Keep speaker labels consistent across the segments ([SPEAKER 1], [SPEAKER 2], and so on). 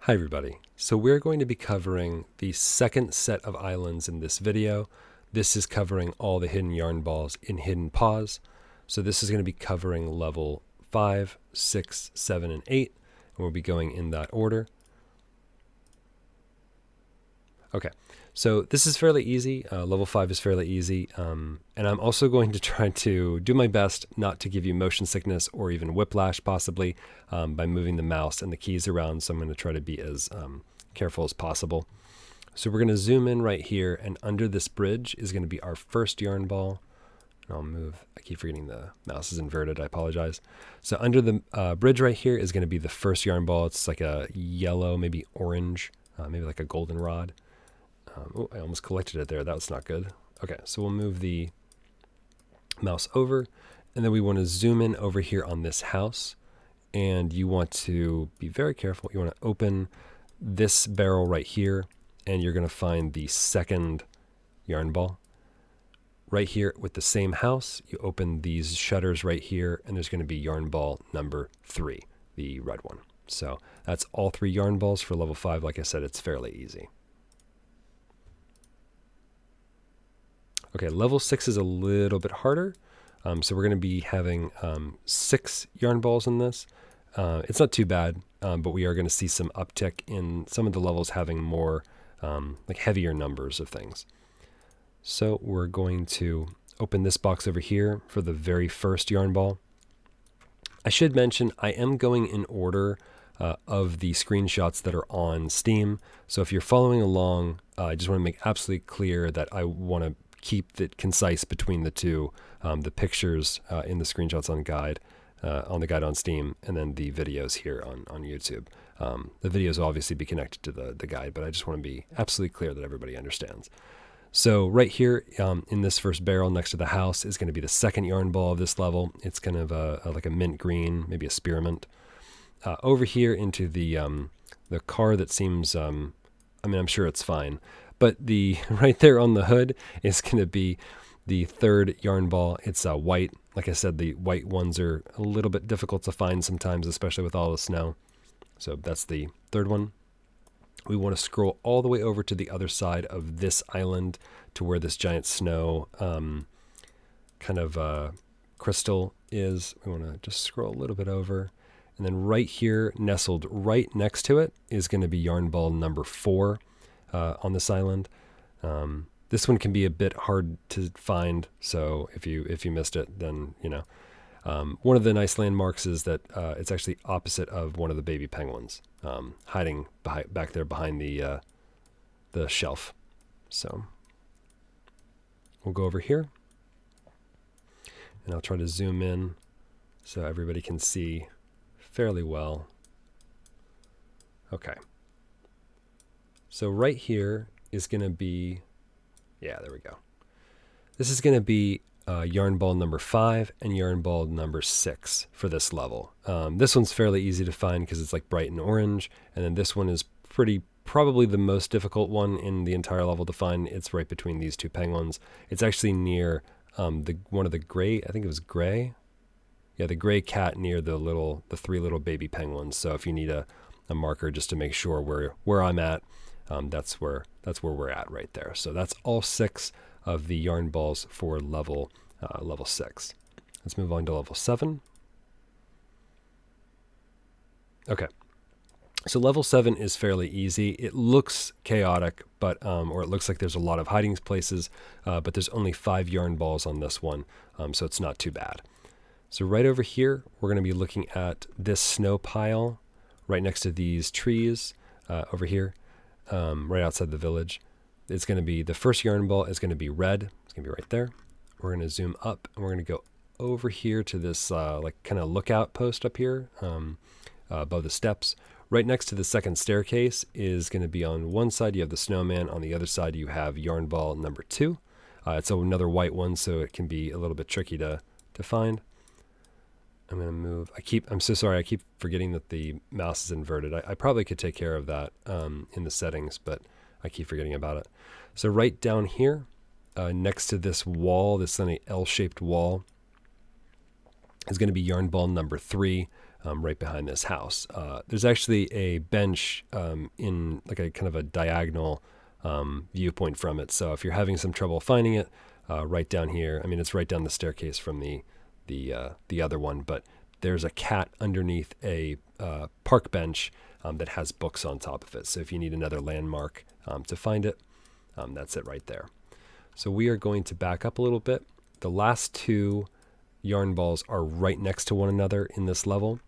[SPEAKER 1] Hi everybody. So we're going to be covering the second set of islands in this video. This is covering all the hidden yarn balls in Hidden Paws. So this is going to be covering level 5, 6, 7, and 8, and we'll be going in that order. Okay, so this is fairly easy. Level 5 is fairly easy, and I'm also going to try to do my best not to give you motion sickness or even whiplash possibly by moving the mouse and the keys around, so I'm going to try to be as careful as possible. So we're going to zoom in right here, and under this bridge is going to be our first yarn ball. I'll move, I keep forgetting the mouse is inverted, I apologize. So under the bridge right here is going to be the first yarn ball. It's like a yellow, maybe orange, maybe like a goldenrod. Oh, I almost collected it there. That was not good. Okay, so we'll move the mouse over, and then we want to zoom in over here on this house, and you want to be very careful. You want to open this barrel right here, and you're going to find the second yarn ball. Right here with the same house, you open these shutters right here, and there's going to be yarn ball number 3, the red one. So that's all 3 yarn balls for level 5. Like I said, it's fairly easy. Okay, level 6 is a little bit harder. So we're going to be having 6 yarn balls in this. It's not too bad, but we are going to see some uptick in some of the levels having more like heavier numbers of things. So we're going to open this box over here for the very first yarn ball. I should mention I am going in order of the screenshots that are on Steam. So if you're following along, I just want to make absolutely clear that I want to keep it concise between the two, the pictures in the screenshots on the guide on Steam, and then the videos here on YouTube. The videos will obviously be connected to the guide, but I just want to be absolutely clear that everybody understands. So right here in this first barrel next to the house is going to be the second yarn ball of this level. It's kind of like a mint green, maybe a spearmint. Over here into the car that seems, I mean, I'm sure it's fine, but the right there on the hood is going to be the third yarn ball. It's white. Like I said, the white ones are a little bit difficult to find sometimes, especially with all the snow. So that's the third one. We want to scroll all the way over to the other side of this island to where this giant snow kind of crystal is. We want to just scroll a little bit over. And then right here, nestled right next to it, is going to be yarn ball number 4 on this island. This one can be a bit hard to find, so if you missed it, then you know. One of the nice landmarks is that it's actually opposite of one of the baby penguins, hiding back there behind the shelf. So we'll go over here, and I'll try to zoom in so everybody can see fairly well. Okay. So right here is going to be, yeah, there we go. This is going to be yarn ball number 5 and yarn ball number 6 for this level. This one's fairly easy to find because it's like bright and orange, and then this one is probably the most difficult one in the entire level to find. It's right between these 2 penguins. It's actually near one of the gray, I think it was gray. Yeah, the gray cat near the 3 little baby penguins. So if you need a marker just to make sure where I'm at, that's where we're at right there. So that's all 6 of the yarn balls for level 6. Let's move on to level 7. Okay, so level 7 is fairly easy. It looks chaotic, but or it looks like there's a lot of hiding places, but there's only 5 yarn balls on this one, so it's not too bad. So right over here, we're going to be looking at this snow pile right next to these trees over here, right outside the village. It's going to be, the first yarn ball is going to be red. It's going to be right there. We're going to zoom up, and we're going to go over here to this like kind of lookout post up here above the steps. Right next to the second staircase is going to be, on one side you have the snowman, on the other side you have yarn ball number 2. It's another white one, so it can be a little bit tricky to find. I'm going to move. I'm so sorry. I keep forgetting that the mouse is inverted. I probably could take care of that in the settings, but I keep forgetting about it. So right down here, next to this wall, this L-shaped wall, is going to be yarn ball number 3. right behind this house. There's actually a bench in like a kind of a diagonal viewpoint from it. So if you're having some trouble finding it, right down here, I mean, it's right down the staircase from the other one, but there's a cat underneath a park bench that has books on top of it. So if you need another landmark to find it, that's it right there. So we are going to back up a little bit. The last two yarn balls are right next to one another in this level.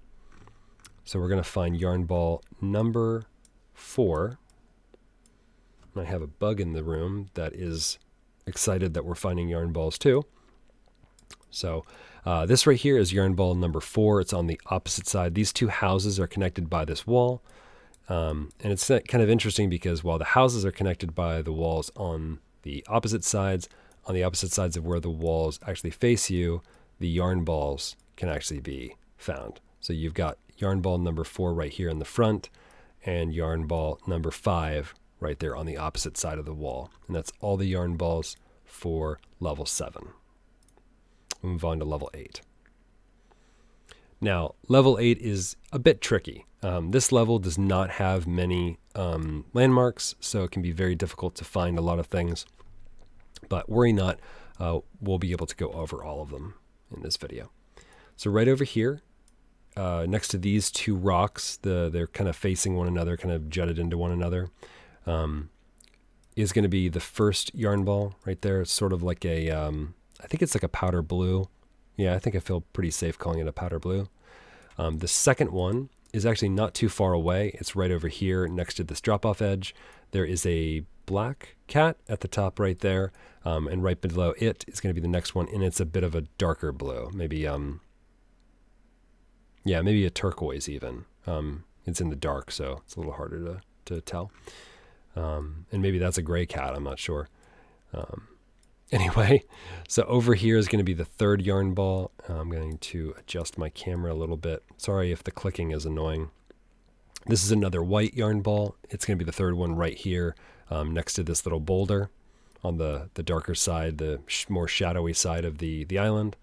[SPEAKER 1] So we're going to find yarn ball number 4. I have a bug in the room that is excited that we're finding yarn balls too. So this right here is yarn ball number 4. It's on the opposite side. These two houses are connected by this wall. And it's kind of interesting because while the houses are connected by the walls on the opposite sides of where the walls actually face you, the yarn balls can actually be found. So you've got yarn ball number 4 right here in the front and yarn ball number 5 right there on the opposite side of the wall. And that's all the yarn balls for level 7. We'll move on to level 8. Now, level 8 is a bit tricky. This level does not have many landmarks, so it can be very difficult to find a lot of things. But worry not, we'll be able to go over all of them in this video. So right over here, next to these two rocks, they're kind of facing one another, kind of jutted into one another, is going to be the first yarn ball right there. It's sort of like a, I think it's like a powder blue. Yeah, I think I feel pretty safe calling it a powder blue. The second one is actually not too far away. It's right over here next to this drop-off edge. There is a black cat at the top right there, and right below it is going to be the next one, and it's a bit of a darker blue. Maybe, maybe a turquoise even. It's in the dark, so it's a little harder to tell. And maybe that's a gray cat, I'm not sure. Anyway, so over here is going to be the third yarn ball. I'm going to adjust my camera a little bit. Sorry if the clicking is annoying. This is another white yarn ball. It's going to be the third one right here next to this little boulder on the darker side, the more shadowy side of the island.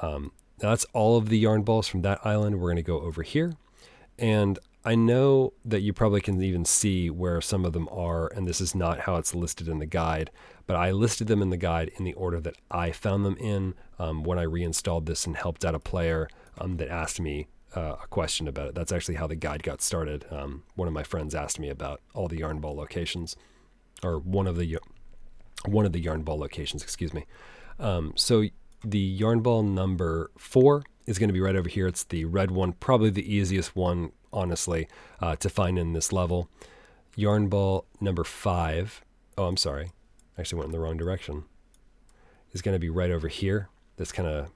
[SPEAKER 1] Now that's all of the yarn balls from that island. We're going to go over here. And I know that you probably can even see where some of them are, and this is not how it's listed in the guide, but I listed them in the guide in the order that I found them in when I reinstalled this and helped out a player that asked me a question about it. That's actually how the guide got started. One of my friends asked me about all the yarn ball locations, or one of the yarn ball locations, excuse me. So the yarn ball number 4 is going to be right over here. It's the red one, probably the easiest one, honestly, to find in this level. Yarn ball number 5, oh, I'm sorry, I actually went in the wrong direction, is going to be right over here. This kind of,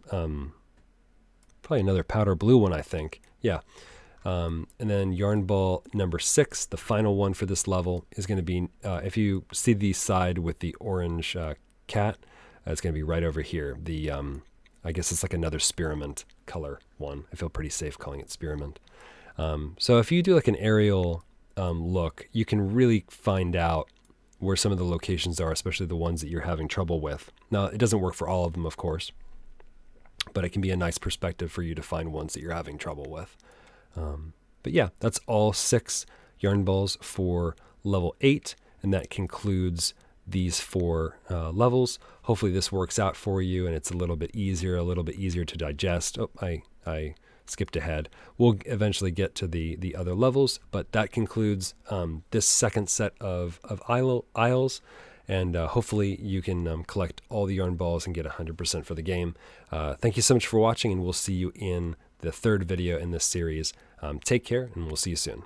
[SPEAKER 1] probably another powder blue one, I think. Yeah. And then yarn ball number 6, the final one for this level, is going to be, if you see the side with the orange cat, it's going to be right over here. The, I guess it's like another spearmint color one. I feel pretty safe calling it spearmint. So if you do like an aerial look, you can really find out where some of the locations are, especially the ones that you're having trouble with. Now, it doesn't work for all of them, of course, but it can be a nice perspective for you to find ones that you're having trouble with. But yeah, that's all 6 yarn balls for level 8, and that concludes these 4 levels. Hopefully this works out for you and it's a little bit easier to digest. Oh, I skipped ahead. We'll eventually get to the other levels, but that concludes this second set of aisles, and hopefully you can collect all the yarn balls and get 100% for the game. Thank you so much for watching, and we'll see you in the third video in this series. Take care, and we'll see you soon.